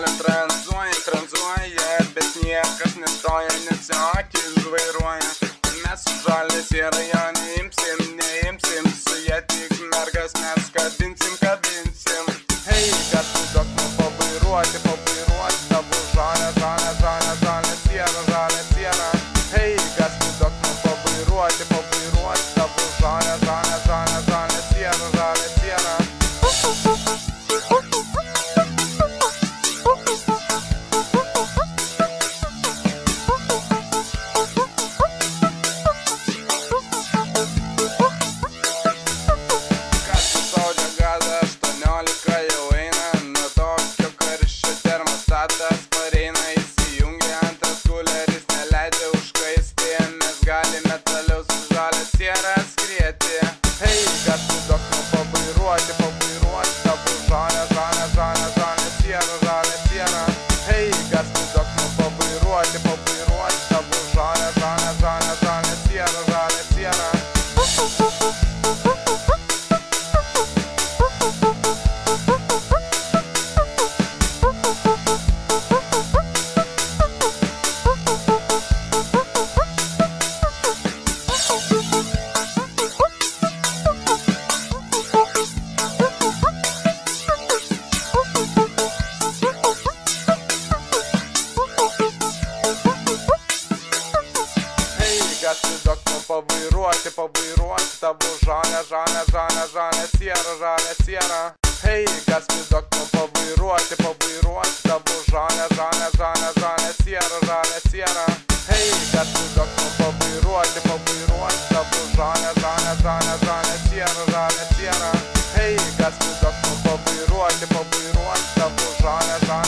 kelio tranzuoja, bet niekas nestoja, nes akis vairuoja. Mes su žalės į rajoną neimsim, su jie tik mergas mes kabinsim. Hei, kas tu dok pavairuoti, tavo žalė siena. Hei, kas tu dok pavairuoti, tavo žalė siena. Pavairuoti, tavo žalė siena. Hei, kas tu dok pavairuoti, tavo žalė siena. Hei, kas tu dok pavairuoti, tavo žalė siena. Hei, kas tu dok pavairuoti, tavo žalė siena.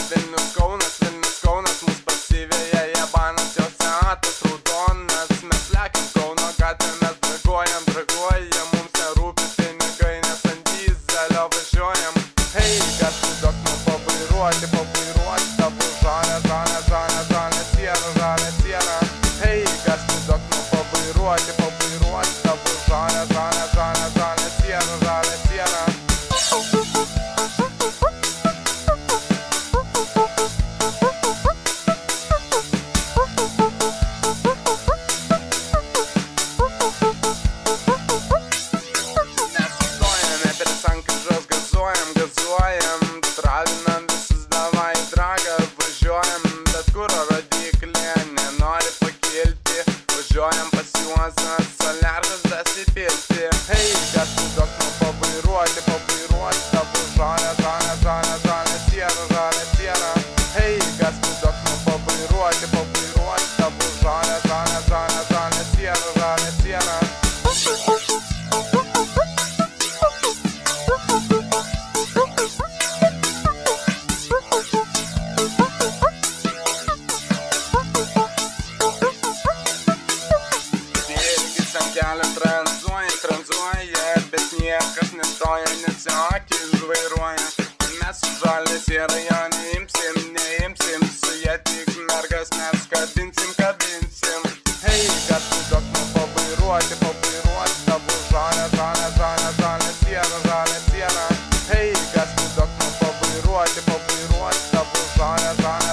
Vilnius Kaunas, mus pasiveja Jabanas, jos seatas raudonas. Mes lekiam Kauno gatvę, mes draguojam, mums nerūpi pinigai, nes ant dizelio važiuojam. Hei, kas tu dok pavairuoti, tavo žalė siena. Hei, kas tu dok pavairuoti, tavo žalė siena. Travinam visus davai dragą, važiuojam, bet kur rodiklė nenori pakilti. Važiuojam pas juozas, soliardas dasipilti. Hei, kas tu dok pavairuoti, tavo žalė siena. Hei, kas tu dok pavairuoti, tavo žalė siena. Kelio tranzuoja, bet niekas nestoja, nes akis vairuoja. Mes su žalės į rajoną neimsim, su jie tik mergas mes kabinsim. Hei, kas tu dok pavairuoti, tavo žalė siena. Hei, kas tu dok pavairuoti, tavo žalė siena.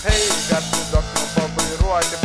Hei, kas tu dok pavairuoti,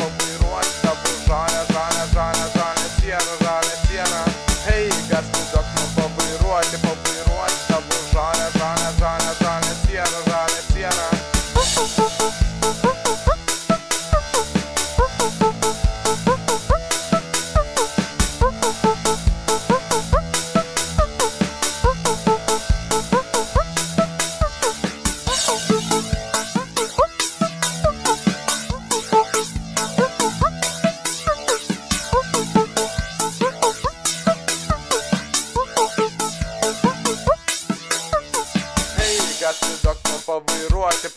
Gaspidok man pavairuoti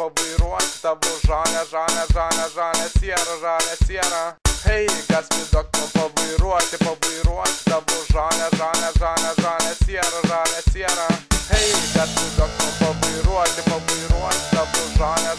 tavo žalę sierą. Hei, Gaspidok man pavairuoti tavo žalę sierą. Hei, Gaspidok man pavairuoti tavo žalę